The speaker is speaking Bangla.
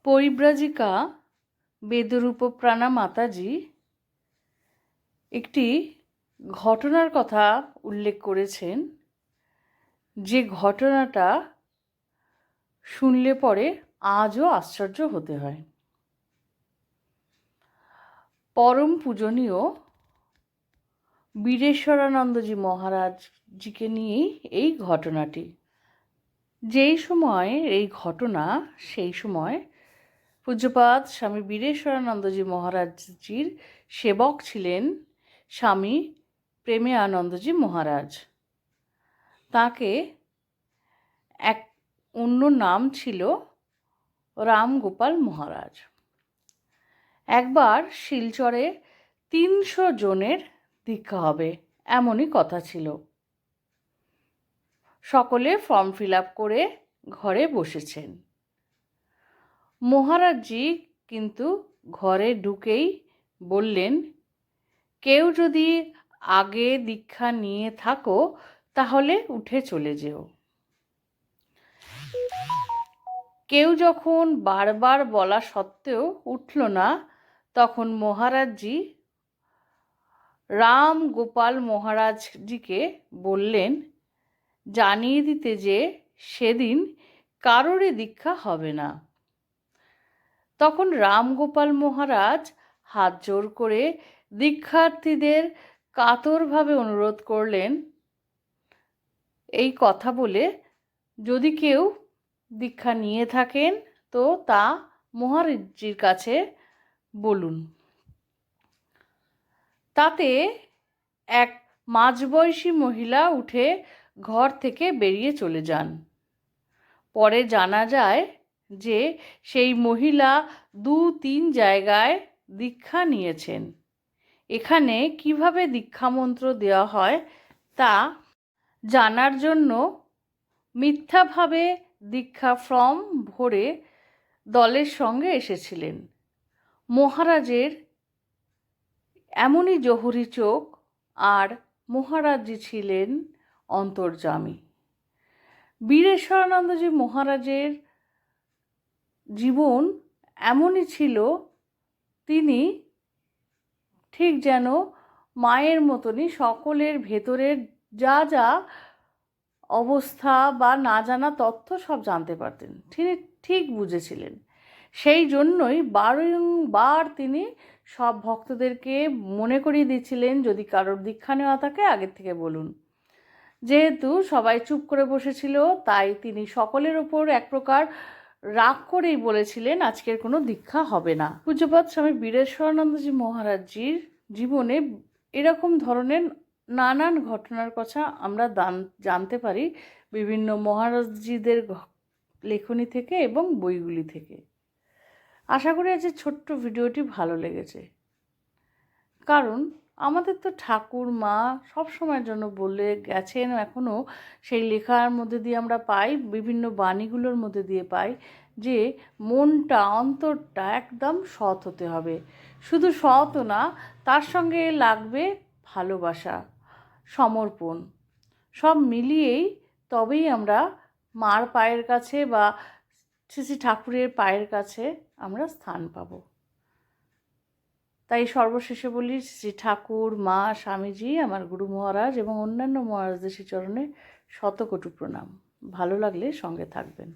পরিব্রাজিকা বেদরূপপ্রাণা মাতাজি একটি ঘটনার কথা উল্লেখ করেছেন, যে ঘটনাটা শুনলে পরে আজও আশ্চর্য হতে হয়। পরম পূজনীয় বীরেশ্বরানন্দজি মহারাজজিকে নিয়েই এই ঘটনাটি। যেই সময় এই ঘটনা, সেই সময় পূজ্যপাদ স্বামী বীরেশ্বরানন্দজি মহারাজজির সেবক ছিলেন স্বামী প্রেমে আনন্দজি মহারাজ। তাকে এক অন্য নাম ছিল রামগোপাল মহারাজ। একবার শিলচরে 300 জনের দীক্ষা হবে এমনই কথা ছিল। সকলে ফর্ম ফিল আপ করে ঘরে বসেছেন। মহারাজজি কিন্তু ঘরে ঢুকেই বললেন, কেউ যদি আগে দীক্ষা নিয়ে থাকো তাহলে উঠে চলে যেও। কেউ যখন বারবার বলা সত্ত্বেও উঠল না, তখন মহারাজজি রাম গোপাল মহারাজজিকে বললেন জানিয়ে দিতে যে সেদিন কারোরই দীক্ষা হবে না। তখন রামগোপাল মহারাজ হাত জোর করে দীক্ষার্থীদের কাতরভাবে অনুরোধ করলেন, এই কথা বলে যদি কেউ দীক্ষা নিয়ে থাকেন তো তা মহারাজজির কাছে বলুন। তাতে এক মাঝবয়সী মহিলা উঠে ঘর থেকে বেরিয়ে চলে যান। পরে জানা যায় যে সেই মহিলা 2-3 জায়গায় দীক্ষা নিয়েছেন। এখানে কিভাবে দীক্ষামন্ত্র দেওয়া হয় তা জানার জন্য মিথ্যাভাবে দীক্ষা ফর্ম ভরে দলের সঙ্গে এসেছিলেন। মহারাজের এমনই জহুরি চোখ, আর মহারাজজি ছিলেন অন্তর্যামী। বীরেশ্বরানন্দজি মহারাজের জীবন এমনই ছিল, তিনি ঠিক যেন মায়ের মতনই সকলের ভেতরের যা যা অবস্থা বা না জানা তথ্য সব জানতে পারতেন, তিনি ঠিক বুঝেছিলেন। সেই জন্যই বারংবার তিনি সব ভক্তদেরকে মনে করিয়ে দিচ্ছিলেন, যদি কারোর দীক্ষা নেওয়া থাকে আগের থেকে বলুন। যেহেতু সবাই চুপ করে বসেছিল, তাই তিনি সকলের ওপর এক প্রকার রাগ করেই বলেছিলেন আজকের কোনো দীক্ষা হবে না। পূজ্যপাদ স্বামী বীরেশ্বরানন্দজি মহারাজজির জীবনে এরকম ধরনের নানান ঘটনার কথা আমরা জানতে পারি বিভিন্ন মহারাজজিদের লেখনী থেকে এবং বইগুলি থেকে। আশা করি আজ ছোট্ট ভিডিওটি ভালো লেগেছে, কারণ আমাদের তো ঠাকুর মা সব সময়ের জন্য বলে গেছেন, এখনও সেই লেখার মধ্যে দিয়ে আমরা পাই, বিভিন্ন বাণীগুলোর মধ্যে দিয়ে পাই যে মনটা অন্তরটা একদম সৎ হতে হবে। শুধু সৎও না, তার সঙ্গে লাগবে ভালোবাসা, সমর্পণ, সব মিলিয়েই তবেই আমরা মার পায়ের কাছে বা শ্রী ঠাকুরের পায়ের কাছে আমরা স্থান পাব। তাই সর্বশেষে বলি, শ্রী ঠাকুর, মা, স্বামীজি, আমার গুরু মহারাজ এবং অন্যান্য মহারাজদের শ্রীচরণে শতকোটি প্রণাম। ভালো লাগলে সঙ্গে থাকবেন।